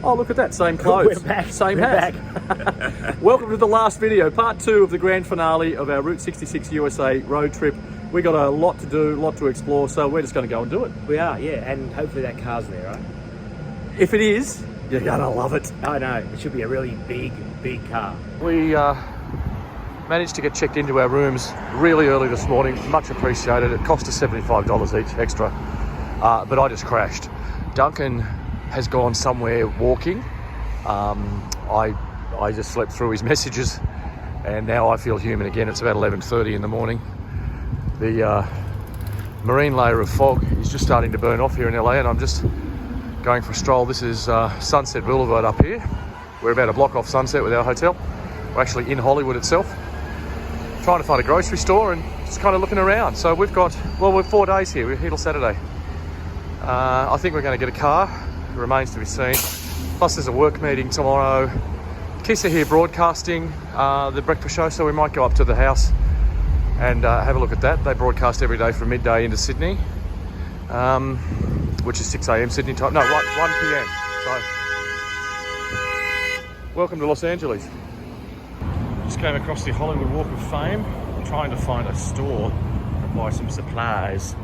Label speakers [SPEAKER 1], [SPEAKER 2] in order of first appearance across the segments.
[SPEAKER 1] Oh, look at that, same clothes.
[SPEAKER 2] We're back.
[SPEAKER 1] Same
[SPEAKER 2] We're
[SPEAKER 1] hat.
[SPEAKER 2] back.
[SPEAKER 1] Welcome to the last video, part 2 of the grand finale of our Route 66 USA road trip. We got a lot to do, a lot to explore, so we're just going to go and do it.
[SPEAKER 2] We are, yeah, and hopefully that car's there, right?
[SPEAKER 1] If it is, you're going to love it.
[SPEAKER 2] I know, it should be a really big car.
[SPEAKER 1] We managed to get checked into our rooms really early this morning. Much appreciated. It cost us $75 each extra, but I just crashed. Duncan has gone somewhere walking. I just slept through his messages, and now I feel human again. It's about 11:30 in the morning. The marine layer of fog is just starting to burn off here in LA, and I'm just going for a stroll. This is Sunset Boulevard up here. We're about a block off Sunset with our hotel. We're actually in Hollywood itself, trying to find a grocery store and just kind of looking around. So we've got, well, we're 4 days here. We're here till Saturday. I think we're going to get a car. It remains to be seen. Plus there's a work meeting tomorrow. Kiss are here broadcasting the breakfast show, so we might go up to the house and have a look at that. They broadcast every day from midday into Sydney, which is 6 a.m. Sydney time. No, 1 p.m. So, welcome to Los Angeles. Just came across the Hollywood Walk of Fame, trying to find a store and buy some supplies.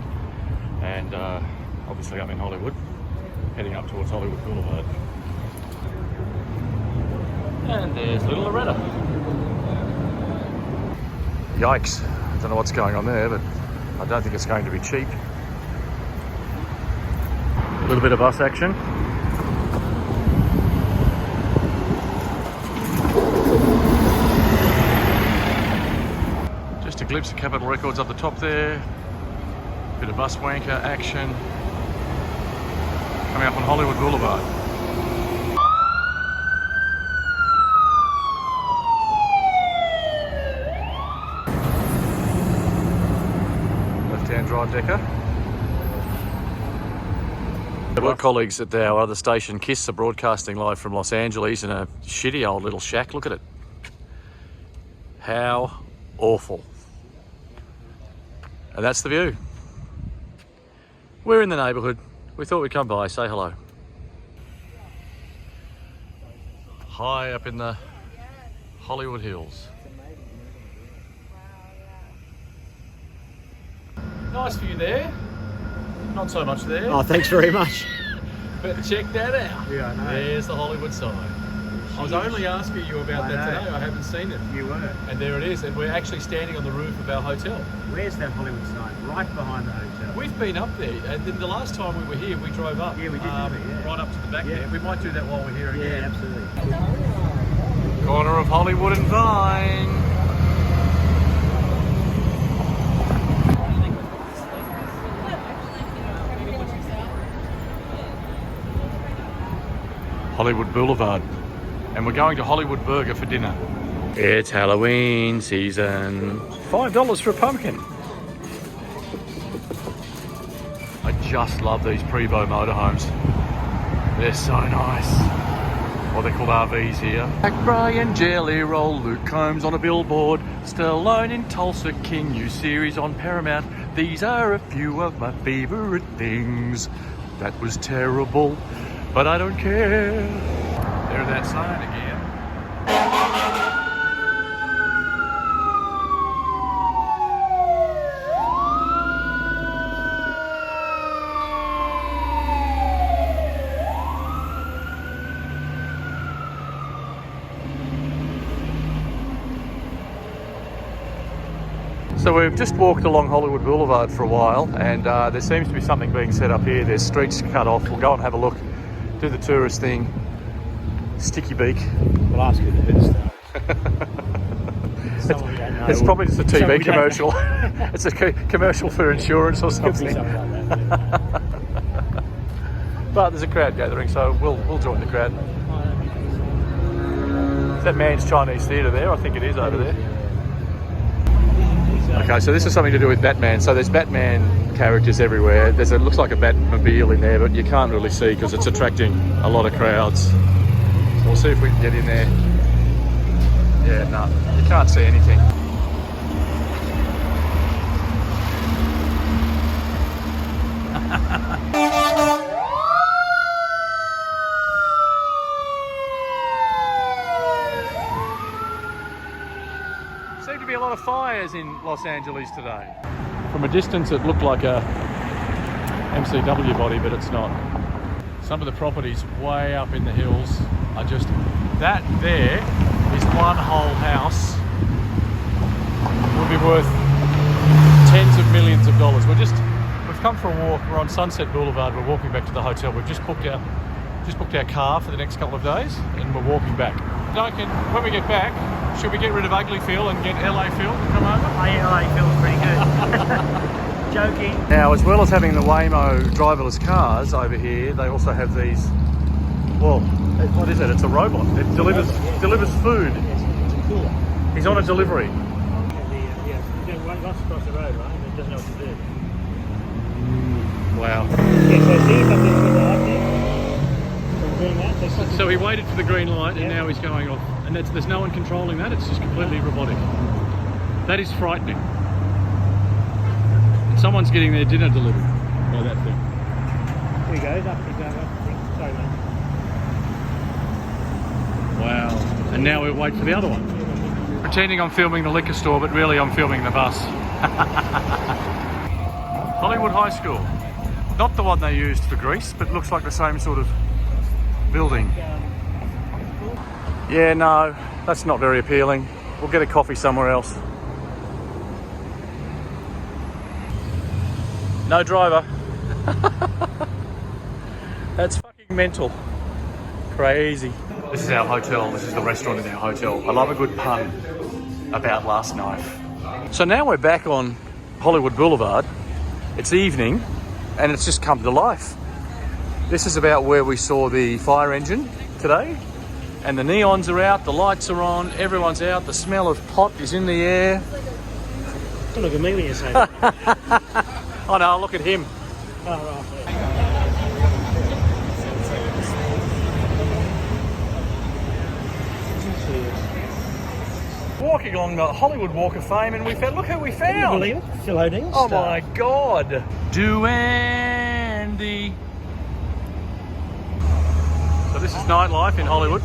[SPEAKER 1] And obviously I'm in Hollywood, heading up towards Hollywood Boulevard. And there's little Loretta. Yikes, I don't know what's going on there, but I don't think it's going to be cheap. A little bit of bus action. Just a glimpse of Capitol Records up the top there. Bit of bus wanker action. Coming up on Hollywood Boulevard. Left-hand drive decker. The work colleagues at our other station, Kiss, are broadcasting live from Los Angeles in a shitty old little shack. Look at it. How awful. And that's the view. We're in the neighbourhood. We thought we'd come by, say hello. High up in the Hollywood Hills. Nice view there. Not so much there.
[SPEAKER 2] Oh, thanks very much.
[SPEAKER 1] But check that out.
[SPEAKER 2] Yeah, I know.
[SPEAKER 1] There's the Hollywood sign. I was only asking you about that today. I haven't seen it.
[SPEAKER 2] You were.
[SPEAKER 1] And there it is. And we're actually standing on the roof of our hotel.
[SPEAKER 2] Where's that Hollywood sign? Right behind the hotel.
[SPEAKER 1] We've been up there. And then the last time we were here, we drove up.
[SPEAKER 2] Yeah, we did, didn't we? Yeah.
[SPEAKER 1] Right up to the back there. We might do that while we're here again.
[SPEAKER 2] Yeah, absolutely.
[SPEAKER 1] Corner of Hollywood and Vine. Hollywood Boulevard. And we're going to Hollywood Burger for dinner. It's Halloween season. $5 for a pumpkin. I just love these Prevost motorhomes. They're so nice. Well, they're called RVs here. Jack Bryan, Jelly Roll, Luke Combs on a billboard, Stallone in Tulsa King, new series on Paramount. These are a few of my favourite things. That was terrible, but I don't care. There's that sign again. So we've just walked along Hollywood Boulevard for a while, and there seems to be something being set up here. There's streets cut off. We'll go and have a look, do the tourist thing. Sticky beak.
[SPEAKER 2] We'll ask you the best stuff.
[SPEAKER 1] It's probably just a TV commercial. It's a commercial for insurance or something.
[SPEAKER 2] Something like that, yeah.
[SPEAKER 1] But there's a crowd gathering, so we'll join the crowd. Is that Man's Chinese Theatre there? I think it is over there. Okay, so this is something to do with Batman. So there's Batman characters everywhere. It looks like a Batmobile in there, but you can't really see because it's attracting a lot of crowds. So we'll see if we can get in there. Yeah, no, you can't see anything. lot of fires in Los Angeles today. From a distance it looked like a MCW body, but it's not. Some of the properties way up in the hills are just, that there is one whole house would be worth tens of millions of dollars. We've come for a walk. We're on Sunset Boulevard. We're walking back to the hotel. We've just booked our car for the next couple of days, and we're walking back. Duncan, when we get back, should we get rid of Ugly Phil and get LA Phil to come over?
[SPEAKER 2] LA feels pretty good. Joking.
[SPEAKER 1] Now, as well as having the Waymo driverless cars over here, they also have these. Well, what is it? It's a robot. It delivers food.
[SPEAKER 2] It's a cooler.
[SPEAKER 1] He's on a delivery.
[SPEAKER 2] Yeah, one goes across the road, right? And it doesn't know what to do.
[SPEAKER 1] Wow.
[SPEAKER 2] Yeah, so see, but there's a hot thing.
[SPEAKER 1] So he waited for the green light, and now he's going off. And there's no one controlling that. It's just completely robotic. That is frightening. And someone's getting their dinner delivered by that thing.
[SPEAKER 2] Here he goes, up he goes, up the thing. Sorry, mate.
[SPEAKER 1] Wow. And now we'll wait for the other one. Pretending I'm filming the liquor store, but really I'm filming the bus. Hollywood High School. Not the one they used for Greece, but looks like the same sort of building. Yeah, no, that's not very appealing. We'll get a coffee somewhere else. No driver. That's fucking mental. Crazy. This is our hotel. This is the restaurant in our hotel. I love a good pun about last night. So now we're back on Hollywood Boulevard. It's evening and it's just come to life. This is about where we saw the fire engine today, and the neons are out, the lights are on, everyone's out, the smell of pot is in the air.
[SPEAKER 2] Don't look at me when you say that.
[SPEAKER 1] Oh no, look at him.
[SPEAKER 2] Oh, right.
[SPEAKER 1] Walking along the Hollywood Walk of Fame, and we found, look who we
[SPEAKER 2] Can you
[SPEAKER 1] found.
[SPEAKER 2] believe it? Phil Odin.
[SPEAKER 1] Oh my God. Do Andy. So this is nightlife in Hollywood.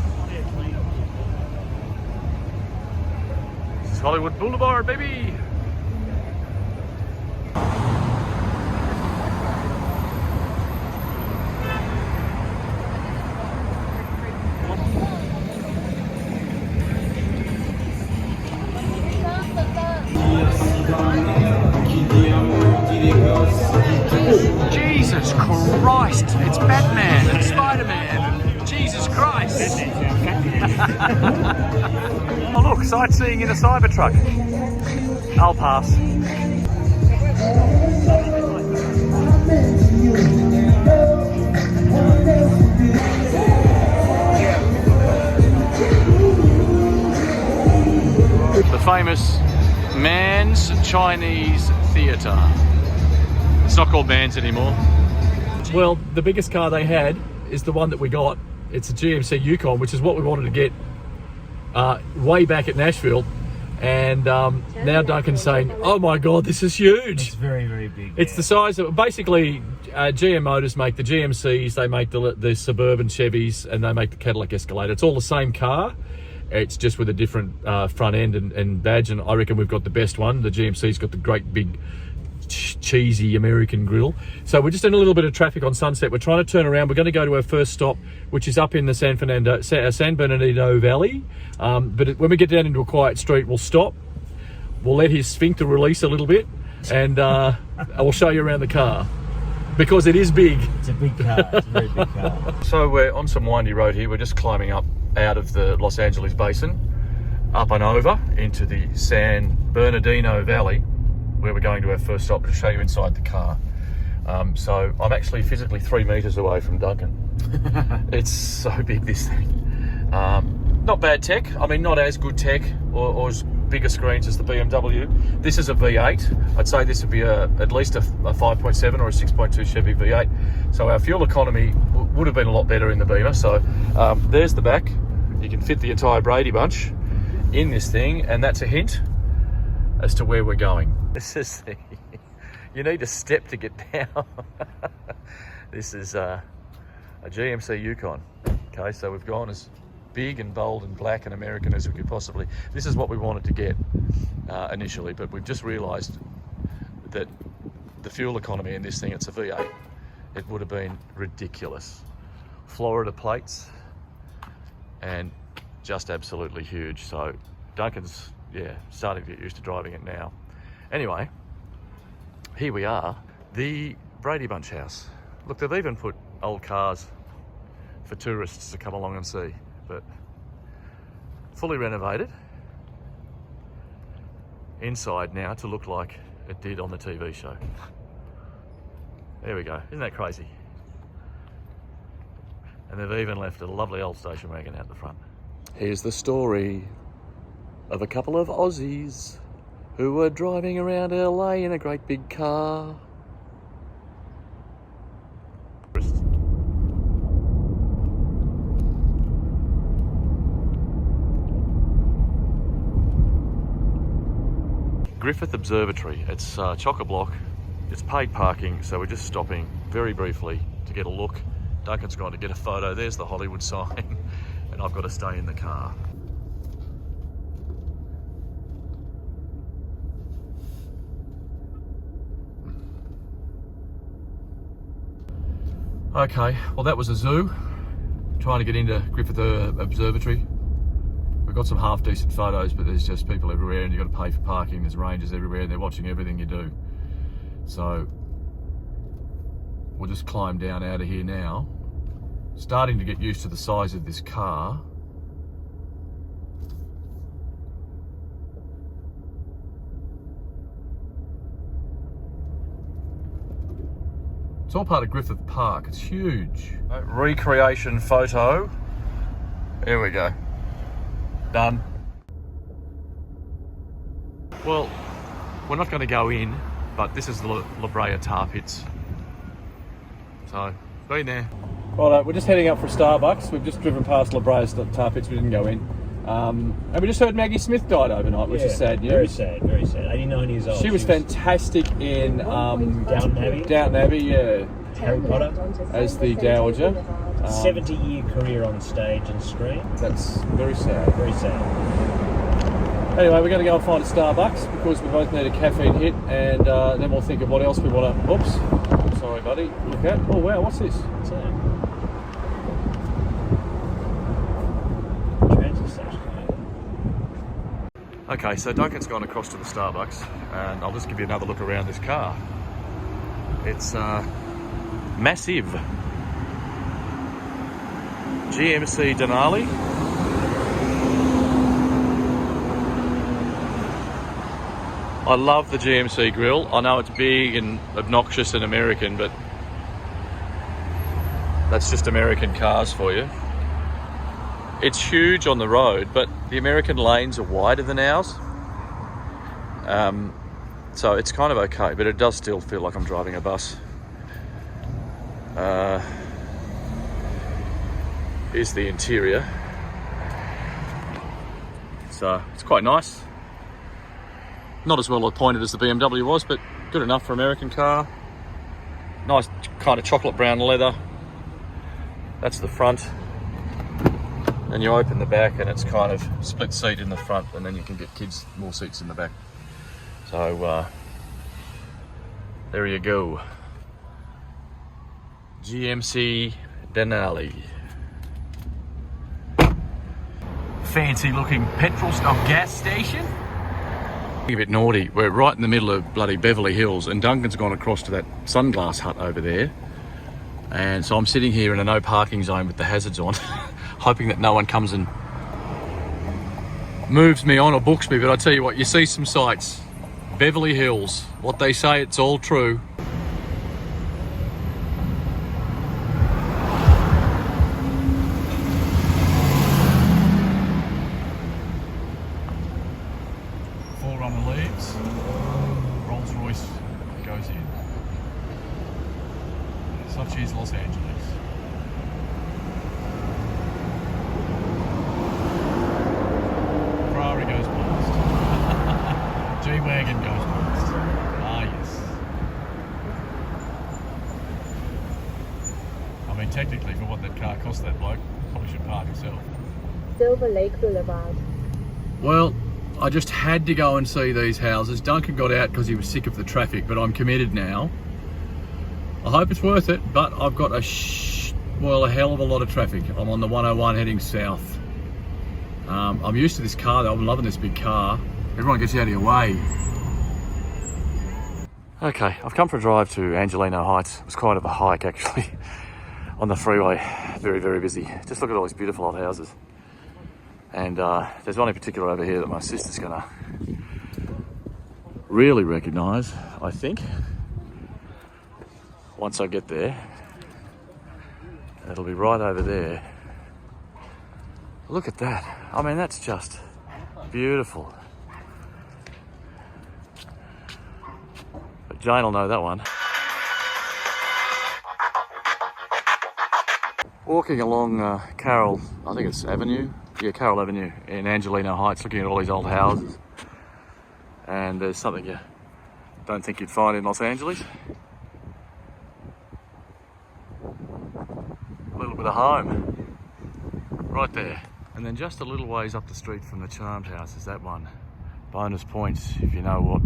[SPEAKER 1] This is Hollywood Boulevard, baby. Jesus Christ, it's Batman and Spider-Man. Jesus Christ. Oh look, sightseeing in a Cybertruck. I'll pass. The famous Mann's Chinese Theatre. It's not called Mann's anymore. Well, the biggest car they had is the one that we got. It's a GMC Yukon, which is what we wanted to get way back at Nashville. And now Duncan's saying, oh my God, this is huge.
[SPEAKER 2] It's very, very big.
[SPEAKER 1] It's the size of, basically, GM Motors make the GMCs, they make the Suburban Chevys, and they make the Cadillac Escalade. It's all the same car. It's just with a different front end and badge, and I reckon we've got the best one. The GMC's got the great big cheesy American grill. So we're just in a little bit of traffic on Sunset. We're trying to turn around. We're going to go to our first stop, which is up in the San Bernardino Valley. But when we get down into a quiet street, we'll stop. We'll let his sphincter release a little bit, and I will show you around the car because it is big.
[SPEAKER 2] It's a big car. It's a very big car.
[SPEAKER 1] So we're on some windy road here. We're just climbing up out of the Los Angeles basin, up and over into the San Bernardino Valley, where we're going to our first stop, to show you inside the car. So I'm actually physically 3 meters away from Duncan. It's so big, this thing. Not bad tech. I mean, not as good tech or as bigger screens as the BMW. This is a V8. I'd say this would be at least a 5.7 or a 6.2 Chevy V8. So our fuel economy would have been a lot better in the Beamer. So there's the back. You can fit the entire Brady Bunch in this thing, and that's a hint as to where we're going. This is the, you need a step to get down. This is a GMC Yukon. Okay, so we've gone as big and bold and black and American as we could possibly. This is what we wanted to get initially, but we've just realised that the fuel economy in this thing, it's a V8, it would have been ridiculous. Florida plates and just absolutely huge. So Duncan's, yeah, starting to get used to driving it now. Anyway, here we are, the Brady Bunch house. Look, they've even put old cars for tourists to come along and see, but fully renovated inside now to look like it did on the TV show. There we go, isn't that crazy? And they've even left a lovely old station wagon out the front. Here's the story of a couple of Aussies who were driving around LA in a great big car. Griffith Observatory. It's chock-a-block. It's paid parking, so we're just stopping very briefly to get a look. Duncan's gone to get a photo. There's the Hollywood sign, and I've got to stay in the car. Okay, well that was a zoo. Trying to get into Griffith Observatory. We've got some half-decent photos, but there's just people everywhere and you've got to pay for parking. There's rangers everywhere and they're watching everything you do. So we'll just climb down out of here now. Starting to get used to the size of this car. It's all part of Griffith Park. It's huge. Recreation photo. Here we go. Done. Well, we're not going to go in, but this is the La Brea tar pits. So, been there. Right, we're just heading up for Starbucks. We've just driven past La Brea tar pits. We didn't go in. And we just heard Maggie Smith died overnight, which is sad news.
[SPEAKER 2] Very sad, very sad. 89 years old.
[SPEAKER 1] She was fantastic in
[SPEAKER 2] Downton Abbey.
[SPEAKER 1] Downton Abbey, yeah.
[SPEAKER 2] Harry Potter.
[SPEAKER 1] As the Dowager.
[SPEAKER 2] 70-year career on stage and screen.
[SPEAKER 1] That's very sad.
[SPEAKER 2] Very sad.
[SPEAKER 1] Anyway, we're going to go and find a Starbucks because we both need a caffeine hit, and then we'll think of what else we want to... Oops. Sorry, buddy. Look at... Oh, wow. What's this?
[SPEAKER 2] What's that?
[SPEAKER 1] Okay, so Duncan's gone across to the Starbucks, and I'll just give you another look around this car. It's massive. GMC Denali. I love the GMC grille. I know it's big and obnoxious and American, but that's just American cars for you. It's huge on the road, but the American lanes are wider than ours. So it's kind of okay, but it does still feel like I'm driving a bus. Here's the interior. So it's quite nice. Not as well appointed as the BMW was, but good enough for an American car. Nice kind of chocolate brown leather. That's the front. And you open the back and it's kind of split seat in the front, and then you can get kids more seats in the back. So there you go. GMC Denali. Fancy looking petrol stop gas station. A bit naughty. We're right in the middle of bloody Beverly Hills, and Duncan's gone across to that sunglass hut over there. And so I'm sitting here in a no parking zone with the hazards on, hoping that no one comes and moves me on or books me. But I tell you what, you see some sights. Beverly Hills. What they say, it's all true. Forerunner leaves. Rolls Royce goes in. Such is Los Angeles. Ferrari goes past. G-Wagon goes past. Ah, yes.
[SPEAKER 3] Silver Lake Boulevard.
[SPEAKER 1] Well, I just had to go and see these houses. Duncan got out because he was sick of the traffic, but I'm committed now. I hope it's worth it, but I've got a hell of a lot of traffic. I'm on the 101 heading south. I'm used to this car though. I'm loving this big car. Everyone gets out of your way. Okay, I've come for a drive to Angelino Heights. It was quite of a hike actually on the freeway. Very, very busy. Just look at all these beautiful old houses. And there's one in particular over here that my sister's gonna really recognise, I think. Once I get there, it'll be right over there. Look at that. I mean, that's just beautiful. But Jane will know that one. Walking along Carroll, I think it's Avenue. Yeah, Carroll Avenue in Angelino Heights, looking at all these old houses. And there's something you don't think you'd find in Los Angeles. A little bit of home, right there. And then just a little ways up the street from the Charmed House is that one. Bonus points if you know what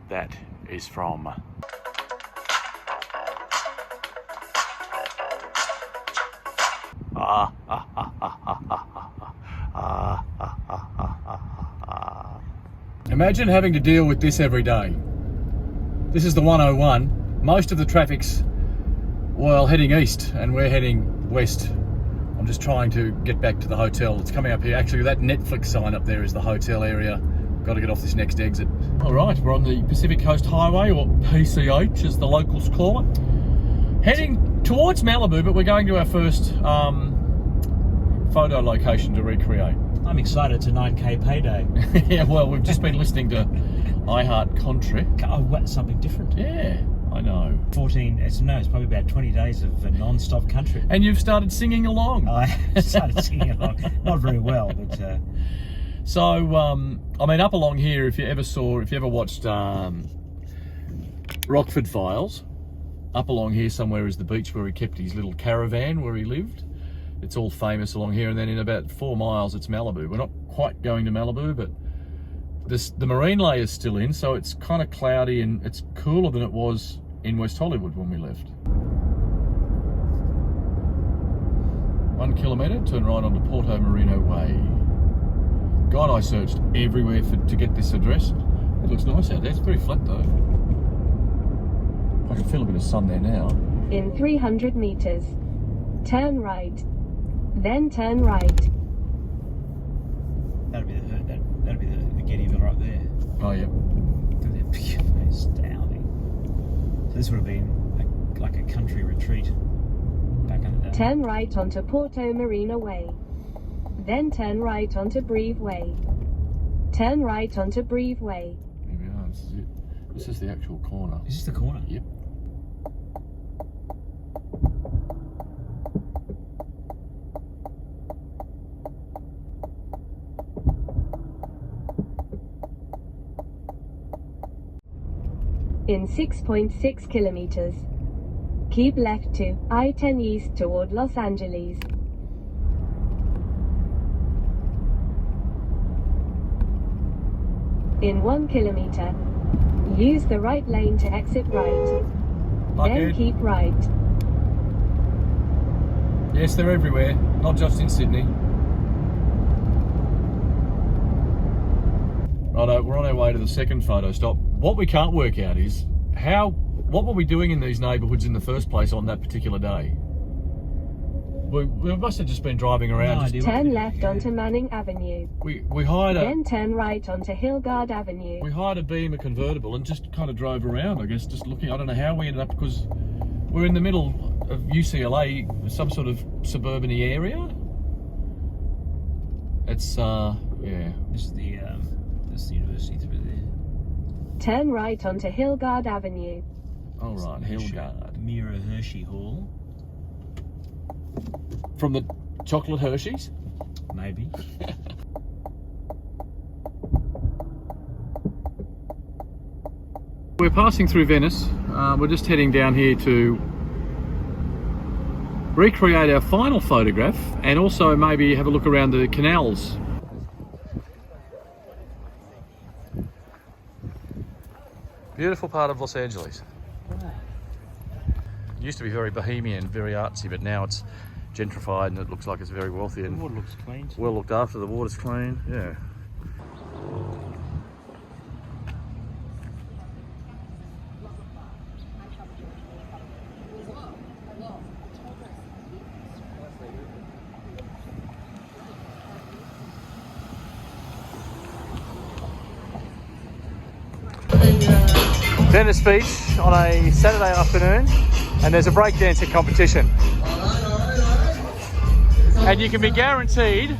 [SPEAKER 1] that is from. Imagine having to deal with this every day. This is the 101. Most of the traffic's, well, heading east and we're heading west. I'm just trying to get back to the hotel. It's coming up here. Actually, that Netflix sign up there is the hotel area. Got to get off this next exit. All right, we're on the Pacific Coast Highway, or PCH as the locals call it. Heading towards Malibu, but we're going to our first photo location to recreate.
[SPEAKER 2] I'm excited. It's a 9K payday.
[SPEAKER 1] Yeah, well, we've just been listening to iHeart Country.
[SPEAKER 2] Oh, what, something different?
[SPEAKER 1] Yeah, I know.
[SPEAKER 2] 14, it's probably about 20 days of non-stop country.
[SPEAKER 1] And you've started singing along.
[SPEAKER 2] I started singing along. Not very well, but...
[SPEAKER 1] So, I mean, up along here, if you ever watched Rockford Files, up along here somewhere is the beach where he kept his little caravan where he lived. It's all famous along here, and then in about 4 miles it's Malibu. We're not quite going to Malibu, but the marine layer's still in, so it's kind of cloudy and it's cooler than it was in West Hollywood when we left. 1 kilometre, turn right onto Porto Marino Way. God, I searched everywhere to get this address. It looks nice out there. It's very flat though. I can feel a bit of sun there now.
[SPEAKER 3] In 300 meters, turn right, then turn right.
[SPEAKER 2] That'll be the Gettyville right there.
[SPEAKER 1] Oh yeah.
[SPEAKER 2] Astounding. So this would have been like a country retreat back in the day.
[SPEAKER 3] Turn right onto Porto Marino Way. Then turn right onto Breve Way. Turn right onto Breve Way.
[SPEAKER 1] Here we are, this is it. This is the actual corner.
[SPEAKER 2] Is this the corner?
[SPEAKER 1] Yep.
[SPEAKER 3] In 6.6 kilometers, keep left to I-10 east toward Los Angeles. In 1 kilometer, use the right lane to exit right. Then keep right.
[SPEAKER 1] Yes, they're everywhere, not just in Sydney. Righto, we're on our way to the second photo stop. What we can't work out is what were we doing in these neighbourhoods in the first place on that particular day? We must have just been driving around.
[SPEAKER 3] No, turn left onto Manning Avenue.
[SPEAKER 1] We hired
[SPEAKER 3] Then turn right onto Hillgard Avenue.
[SPEAKER 1] We hired a Beamer convertible and just kind of drove around, I guess, just looking. I don't know how we ended up, because we're in the middle of UCLA, some sort of suburban-y area. It's, yeah.
[SPEAKER 2] This is the university through there.
[SPEAKER 3] Turn right onto Hillgard Avenue.
[SPEAKER 1] Oh, right, Hillgard.
[SPEAKER 2] Mira Hershey Hall.
[SPEAKER 1] From the chocolate Hershey's?
[SPEAKER 2] Maybe.
[SPEAKER 1] We're passing through Venice. We're just heading down here to recreate our final photograph and also maybe have a look around the canals. Beautiful part of Los Angeles. It used to be very bohemian, very artsy, but now it's gentrified and it looks like it's very wealthy and
[SPEAKER 2] The water looks clean.
[SPEAKER 1] well looked after. The water's clean, yeah. Venice Beach on a Saturday afternoon, and there's a breakdancing competition. And you can be guaranteed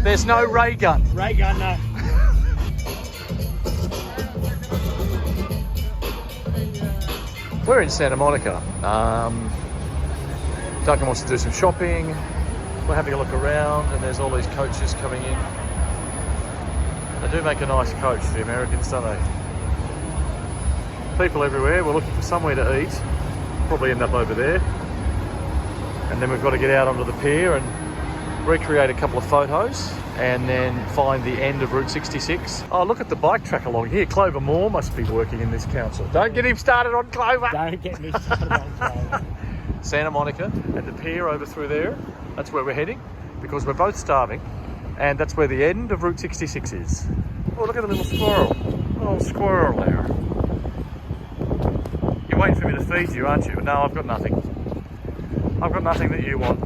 [SPEAKER 1] there's no ray gun.
[SPEAKER 2] Ray gun, no.
[SPEAKER 1] We're in Santa Monica. Duncan wants to do some shopping. We're having a look around, and there's all these coaches coming in. They do make a nice coach, the Americans, don't they? People everywhere. We're looking for somewhere to eat. Probably end up over there. And then we've got to get out onto the pier and recreate a couple of photos and then find the end of Route 66. Oh, look at the bike track along here. Clover Moore must be working in this council. Don't get him started on Clover.
[SPEAKER 2] Don't get me started on Clover.
[SPEAKER 1] Santa Monica and the pier over through there. That's where we're heading because we're both starving. And that's where the end of Route 66 is. Oh, look at the little squirrel. Little squirrel there. You're waiting for me to feed you, aren't you? No, I've got nothing. I've got nothing that you want.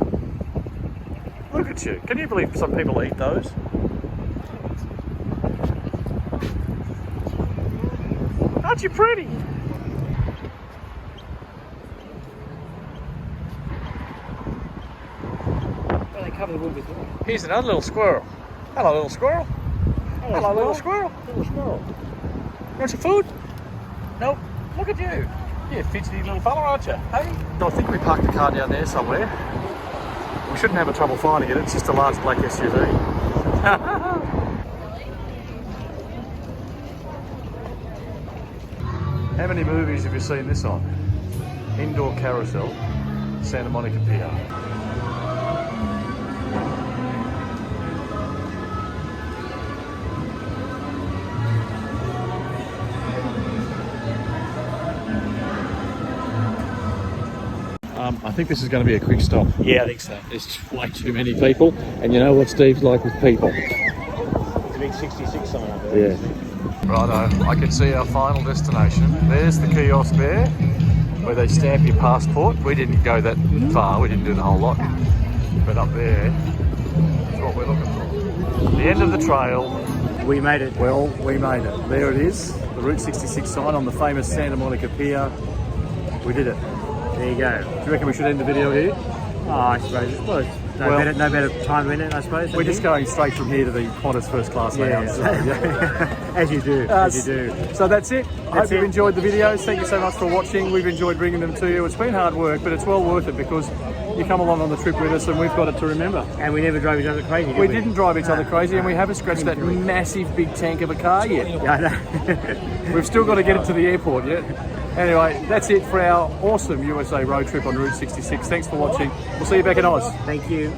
[SPEAKER 1] Look at you. Can you believe some people eat those? Aren't you pretty?
[SPEAKER 2] Well, they cover the wood with wood.
[SPEAKER 1] Here's another little squirrel. Hello, little squirrel. Hello, little squirrel.
[SPEAKER 2] Little squirrel.
[SPEAKER 1] Want some food? Nope. Look at you. You're a fidgety little fella, aren't you? Hey? I think we parked the car down there somewhere. We shouldn't have a trouble finding it. It's just a large black SUV. How many movies have you seen this on? Indoor Carousel, Santa Monica Pier. I think this is going to be a quick stop.
[SPEAKER 2] Yeah, I think so.
[SPEAKER 1] There's way too many people, and you know what Steve's like with people.
[SPEAKER 2] It's a big 66 sign up there.
[SPEAKER 1] Yeah. Righto, I can see our final destination. There's the kiosk there, where they stamp your passport. We didn't go that far, we didn't do the whole lot. But up there, that's what we're looking for. The end of the trail.
[SPEAKER 2] We made it.
[SPEAKER 1] Well, we made it. There it is, the Route 66 sign on the famous Santa Monica Pier. We did it.
[SPEAKER 2] There you go.
[SPEAKER 1] Do you reckon we should end the video here?
[SPEAKER 2] Oh, I suppose. Well, no better time in it, I suppose.
[SPEAKER 1] We're just going straight from here to the Qantas first class lounge.
[SPEAKER 2] Yeah.
[SPEAKER 1] So, yeah.
[SPEAKER 2] As you do. As you do.
[SPEAKER 1] So that's it. I hope you've enjoyed the videos. Thank you so much for watching. We've enjoyed bringing them to you. It's been hard work, but it's well worth it because you come along on the trip with us and we've got it to remember.
[SPEAKER 2] And we never drove each other crazy, did
[SPEAKER 1] We
[SPEAKER 2] we?
[SPEAKER 1] didn't drive each other crazy and we haven't scratched that massive big tank of a car yet.
[SPEAKER 2] Yeah, I know.
[SPEAKER 1] We've still got to get it to the airport yet. Anyway, that's it for our awesome USA road trip on Route 66. Thanks for watching. We'll see you back in Oz.
[SPEAKER 2] Thank you.